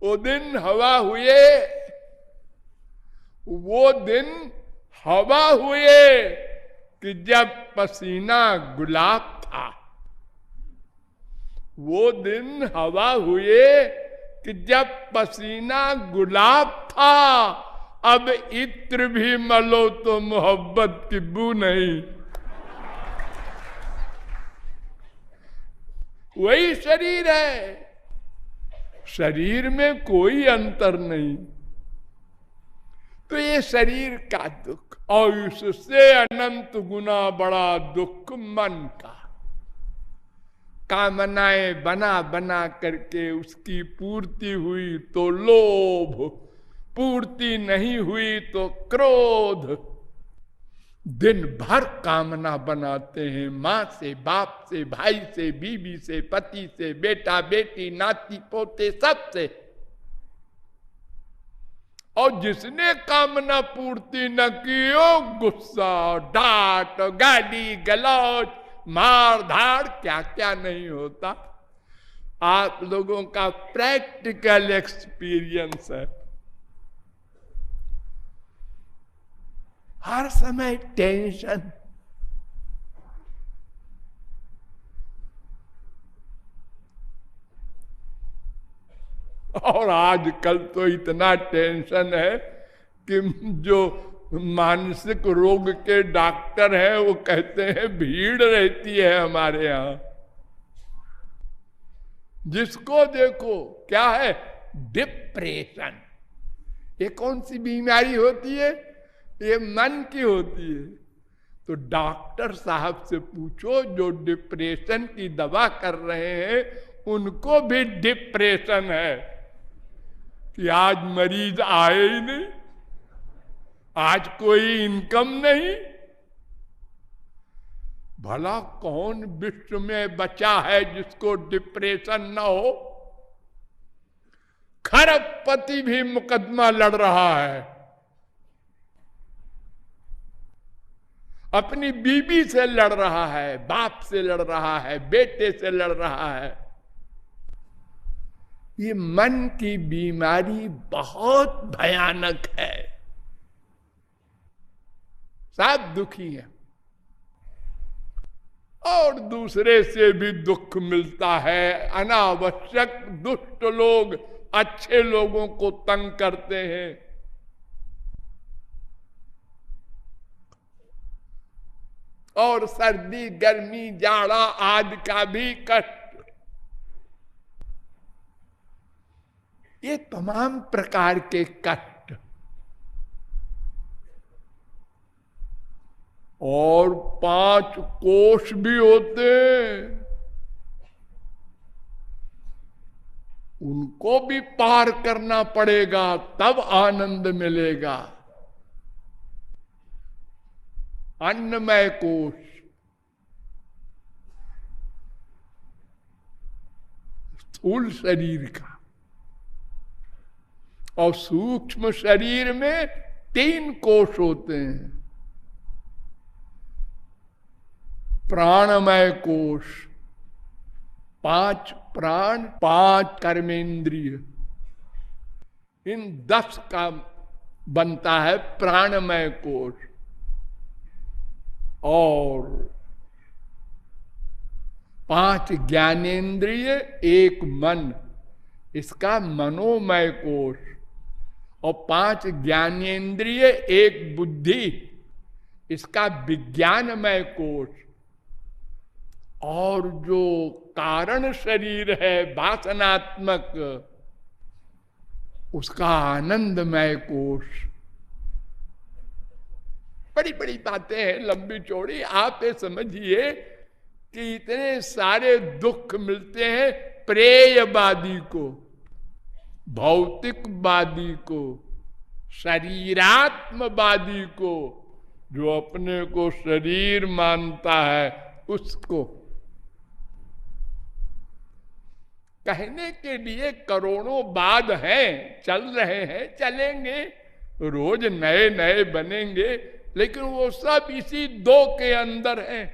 वो दिन हवा हुए, वो दिन हवा हुए कि जब पसीना गुलाब था। वो दिन हवा हुए कि जब पसीना गुलाब था। अब इत्र भी मलो तो मोहब्बत की बू नहीं। वही शरीर है, शरीर में कोई अंतर नहीं। तो ये शरीर का दुख, और इससे अनंत गुना बड़ा दुख मन का। कामनाएं बना बना करके उसकी पूर्ति हुई तो लोभ, पूर्ति नहीं हुई तो क्रोध। दिन भर कामना बनाते हैं, माँ से, बाप से, भाई से, बीवी से, पति से, बेटा बेटी, नाती पोते, सबसे। और जिसने कामना पूर्ति न की हो, गुस्सा, डांट, गाली गलौज, मार धाड़, क्या क्या नहीं होता। आप लोगों का प्रैक्टिकल एक्सपीरियंस है। हर समय टेंशन, और आजकल तो इतना टेंशन है कि जो मानसिक रोग के डॉक्टर हैं वो कहते हैं भीड़ रहती है हमारे यहां। जिसको देखो क्या है, डिप्रेशन। ये कौन सी बीमारी होती है? ये मन की होती है। तो डॉक्टर साहब से पूछो जो डिप्रेशन की दवा कर रहे हैं, उनको भी डिप्रेशन है कि आज मरीज आए ही नहीं, आज कोई इनकम नहीं। भला कौन विश्व में बचा है जिसको डिप्रेशन न हो? खरबपति भी मुकदमा लड़ रहा है, अपनी बीबी से लड़ रहा है, बाप से लड़ रहा है, बेटे से लड़ रहा है। ये मन की बीमारी बहुत भयानक है। सब दुखी है, और दूसरे से भी दुख मिलता है। अनावश्यक दुष्ट लोग अच्छे लोगों को तंग करते हैं। और सर्दी, गर्मी, जाड़ा आदि का भी कष्ट, ये तमाम प्रकार के कष्ट। और 5 कोष भी होते हैं, उनको भी पार करना पड़ेगा, तब आनंद मिलेगा। अन्नमय कोश, स्थूल शरीर का, और सूक्ष्म शरीर में 3 कोश होते हैं। प्राणमय कोश, 5 प्राण, 5 कर्मेंद्रिय, इन 10 का बनता है प्राणमय कोश। और 5 ज्ञानेन्द्रिय, 1 मन, इसका मनोमय कोश। और 5 ज्ञानेन्द्रिय, 1 बुद्धि, इसका विज्ञानमय कोश। और जो कारण शरीर है वासनात्मक, उसका आनंदमय कोश। बड़ी बड़ी बातें हैं, लंबी चौड़ी। आप ये समझिए कि इतने सारे दुख मिलते हैं प्रेयवादी को, भौतिकवादी को, शरीरात्मवादी को, जो अपने को शरीर मानता है उसको। कहने के लिए करोड़ों बाद हैं, चल रहे हैं, चलेंगे, रोज नए नए बनेंगे, लेकिन वो सब इसी 2 के अंदर हैं।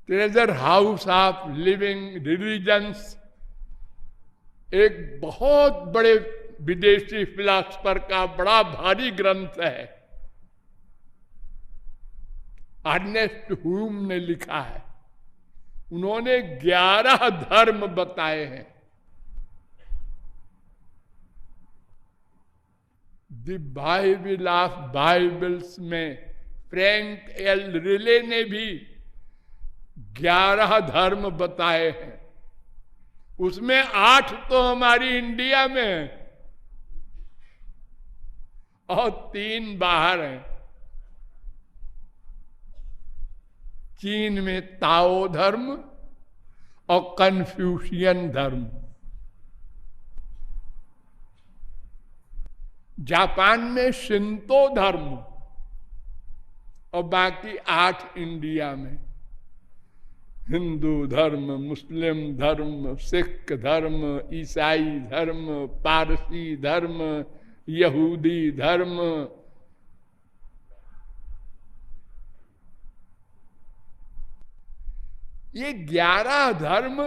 Treasure house of living religions एक बहुत बड़े विदेशी फिलासफर का बड़ा भारी ग्रंथ है, अर्नेस्ट ह्यूम ने लिखा है। उन्होंने 11 धर्म बताए हैं। द बाइबल ऑफ बाइबल्स में फ्रैंक एल रिले ने भी 11 धर्म बताए हैं। उसमें 8 तो हमारी इंडिया में है और 3 बाहर हैं। चीन में ताओ धर्म और कन्फ्यूशियन धर्म, जापान में शिंतो धर्म और बाकी 8 इंडिया में, हिंदू धर्म, मुस्लिम धर्म, सिख धर्म, ईसाई धर्म, पारसी धर्म, यहूदी धर्म। ये 11 धर्म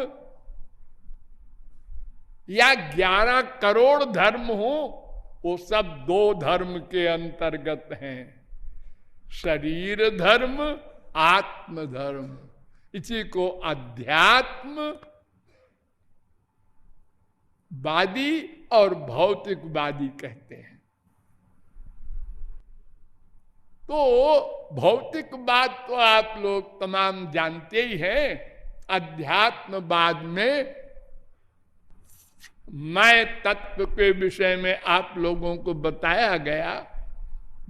या 11 करोड़ धर्म हो, वो सब 2 धर्म के अंतर्गत हैं, शरीर धर्म, आत्म धर्म। इसी को अध्यात्म वादी और भौतिकवादी कहते हैं। तो भौतिकवाद तो आप लोग तमाम जानते ही हैं। अध्यात्मवाद में मैं तत्व के विषय में आप लोगों को बताया गया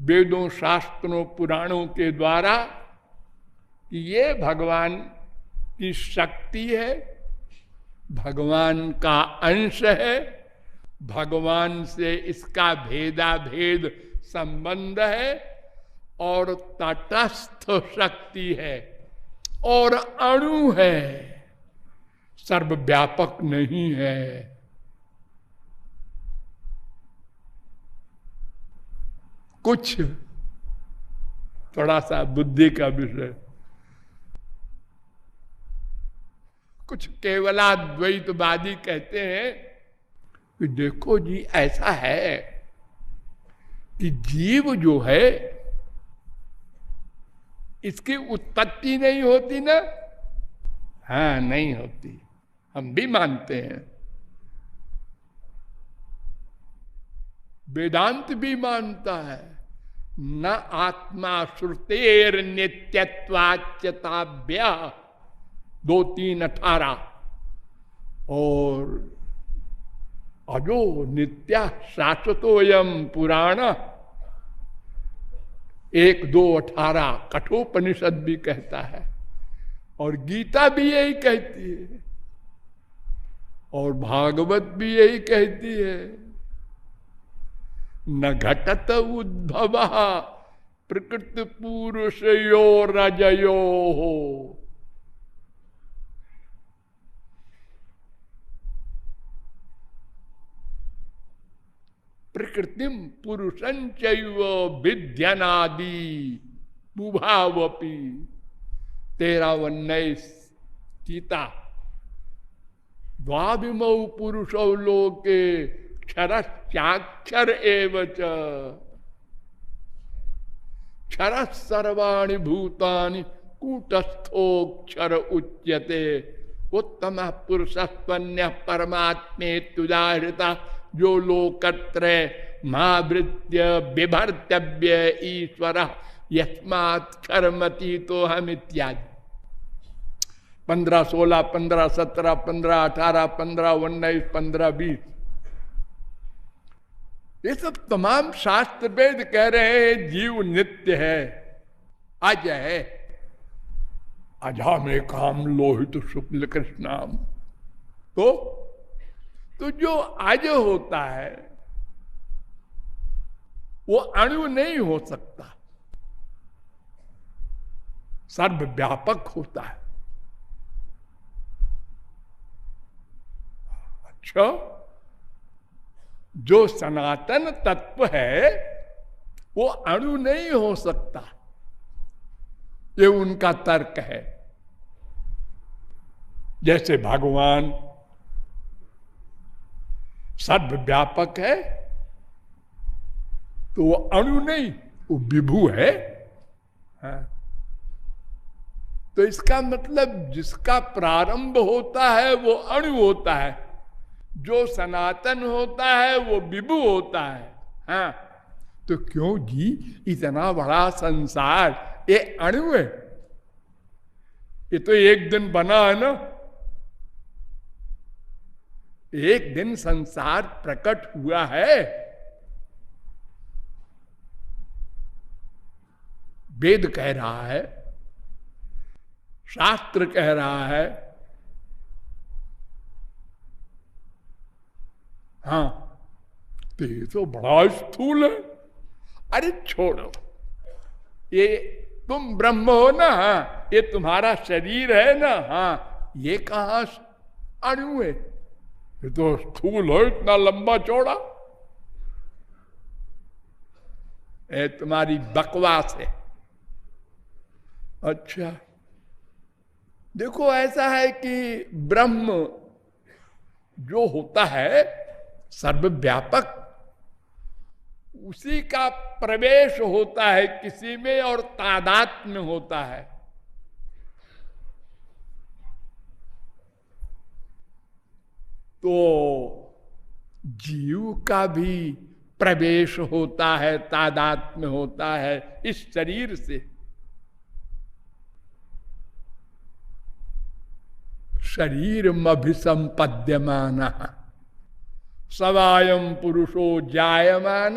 वेदों, शास्त्रों, पुराणों के द्वारा कि ये भगवान की शक्ति है, भगवान का अंश है, भगवान से इसका भेदा भेद संबंध है और तटस्थ शक्ति है और अणु है, सर्वव्यापक नहीं है। कुछ थोड़ा सा बुद्धि का विषय, कुछ केवलाद्वैतवादी कहते हैं कि देखो जी ऐसा है कि जीव जो है इसकी उत्पत्ति नहीं होती ना। हाँ, नहीं होती, हम भी मानते हैं, वेदांत भी मानता है। न आत्मा श्रुतेर नित्यत्वाच्यताभ्या 2-3-18 और अजो नित्या शाश्वतोयम पुराण 1-2-18 कठोपनिषद भी कहता है और गीता भी यही कहती है और भागवत भी यही कहती है। न घटत उद्भव प्रकृति पुरुषयो रजयो हो। प्रकृतिम पुरुषंचैव विद्यनादि बुभावपि 13-19 गीता। द्वाभिमौ पुरुषौ लोके क्षरश्चाक्षर एव च क्षरः सर्वाणि भूतानि कूटस्थोक्षर उच्यते। उत्तम पुरुषस्त्वन्यः परमात्मेत्युदाहृता जो लोकत्रय महावृत्य बिभर्तव्य ईश्वर यस्मात् कर्मति तो हम इत्यादि 15-16, 15-17, 15-18, 15-19, 15-20 ये सब तमाम शास्त्र वेद कह रहे हैं जीव नित्य है, अज है। अजा में काम लोहित शुक्ल कृष्णाम। तो जो अज होता है वो अणु नहीं हो सकता, सर्वव्यापक होता है। अच्छा, जो सनातन तत्व है वो अणु नहीं हो सकता, ये उनका तर्क है। जैसे भगवान सर्वव्यापक है तो वो अणु नहीं, वो विभु है। हाँ। तो इसका मतलब जिसका प्रारंभ होता है वो अणु होता है, जो सनातन होता है वो विभु होता है। हाँ। तो क्यों जी इतना बड़ा संसार ये अणु है, ये तो एक दिन बना है ना, एक दिन संसार प्रकट हुआ है। वेद कह रहा है, शास्त्र कह रहा है। हाँ, तो ये तो बड़ा स्थूल है। अरे छोड़ो, ये तुम ब्रह्म हो ना, हाँ, ये तुम्हारा शरीर है ना, हाँ, ये कहां अणु है, ये तो स्थूल हो, इतना लंबा चौड़ा। ये तुम्हारी बकवास है। अच्छा, देखो ऐसा है कि ब्रह्म जो होता है सर्वव्यापक, उसी का प्रवेश होता है किसी में और तादात्म्य होता है। तो जीव का भी प्रवेश होता है, तादात्म्य होता है इस शरीर से। शरीरम अभिसंपद्यमान सवायम पुरुषो जायमान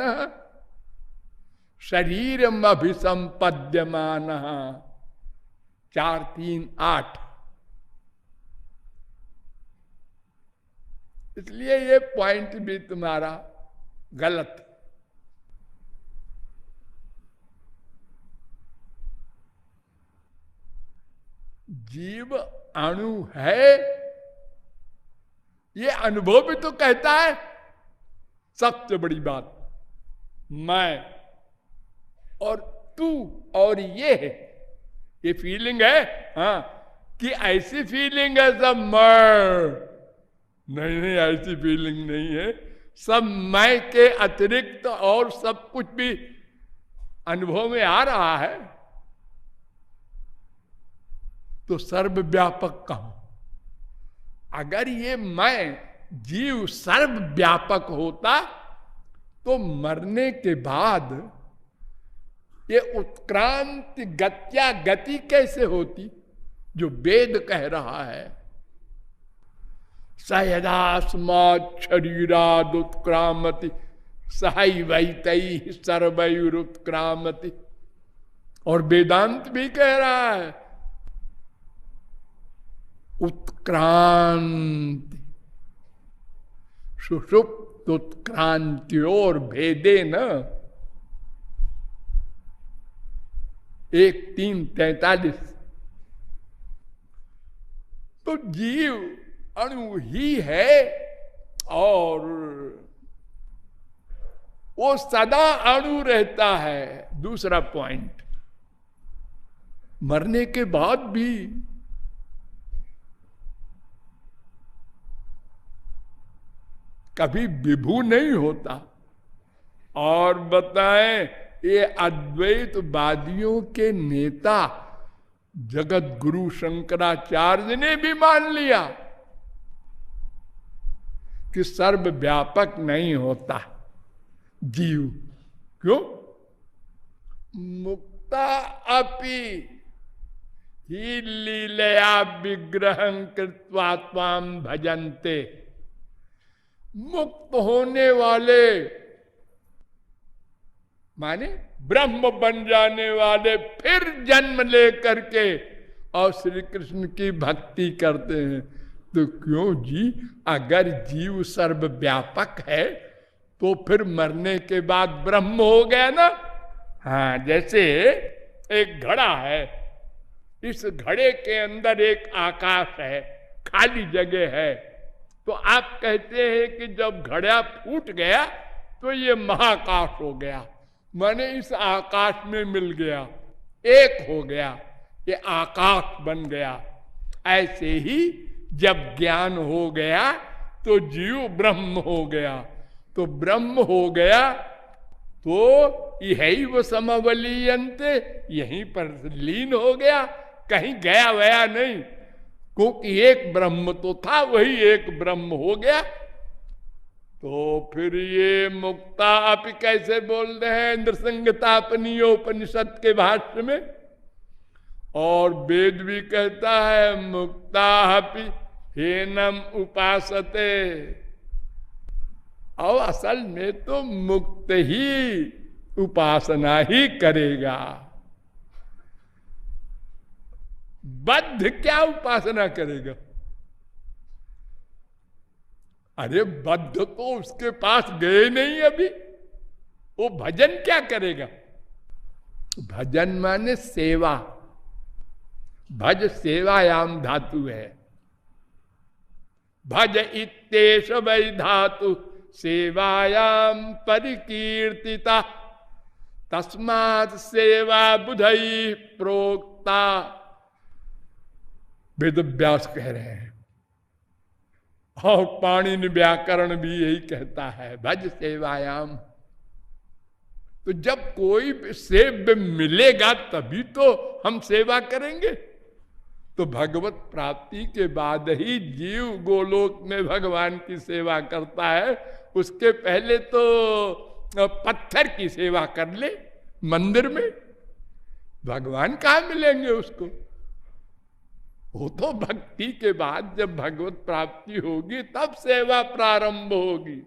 शरीरम अभिसंपद्यमान 4-3-8। इसलिए ये पॉइंट भी तुम्हारा गलत। जीव अणु है, ये अनुभव भी तो कहता है। सबसे बड़ी बात, मैं और तू और ये है, ये फीलिंग है। हाँ, कि ऐसी फीलिंग है सब मैं, नहीं नहीं, ऐसी फीलिंग नहीं है। सब मैं के अतिरिक्त और सब कुछ भी अनुभव में आ रहा है। तो सर्वव्यापक कहो। अगर ये मैं जीव सर्वव्यापक होता तो मरने के बाद ये उत्क्रांति गत्या गति कैसे होती, जो वेद कह रहा है। सहदास्मात् शरीराद उत्क्रामति सहैवैतैः सर्वैरुत्क्रामति। और वेदांत भी कह रहा है उत्क्रांति सुषुप्त उत्क्रांतियोर भेदे न 1:3:43। तो जीव अणु ही है और वो सदा अणु रहता है। दूसरा पॉइंट, मरने के बाद भी कभी विभू नहीं होता। और बताएं, ये अद्वैतवादियों के नेता जगत गुरु शंकराचार्य ने भी मान लिया कि सर्वव्यापक नहीं होता जीव। क्यों? मुक्ता अपि ही लीलया विग्रहं कृत्वा त्वां भजन्ते। मुक्त होने वाले माने ब्रह्म बन जाने वाले फिर जन्म लेकर के और श्री कृष्ण की भक्ति करते हैं। तो क्यों जी, अगर जीव सर्वव्यापक है तो फिर मरने के बाद ब्रह्म हो गया ना। हाँ, जैसे एक घड़ा है, इस घड़े के अंदर एक आकाश है, खाली जगह है। तो आप कहते हैं कि जब घड़ा फूट गया तो ये महाकाश हो गया, माने इस आकाश में मिल गया, एक हो गया, ये आकाश बन गया। ऐसे ही जब ज्ञान हो गया तो जीव ब्रह्म हो गया। तो ब्रह्म हो गया तो यही वो समवलीयंते, यहीं पर लीन हो गया, कहीं गया वया नहीं, क्योंकि एक ब्रह्म तो था, वही एक ब्रह्म हो गया। तो फिर ये मुक्ता आप कैसे बोल रहे हैं नृसंगतापनीयोपनिषद के भाष्य में? और वेद भी कहता है मुक्ता हेनम उपासते। और असल में तो मुक्त ही उपासना ही करेगा, बद्ध क्या उपासना करेगा? अरे बद्ध तो उसके पास गए नहीं अभी, वो भजन क्या करेगा? भजन माने सेवा, भज सेवायाम धातु है, भज इत्तेष वै धातु सेवायाम परिकीर्तिता, तस्मात् सेवा बुधई प्रोक्ता। वेद व्यास कह रहे हैं और पाणिनि व्याकरण भी यही कहता है, भज सेवायाम। तो जब कोई सेव्य मिलेगा तभी तो हम सेवा करेंगे। तो भगवत प्राप्ति के बाद ही जीव गोलोक में भगवान की सेवा करता है, उसके पहले तो पत्थर की सेवा कर ले मंदिर में, भगवान कहाँ मिलेंगे उसको? वो तो भक्ति के बाद जब भगवत प्राप्ति होगी तब सेवा प्रारंभ होगी।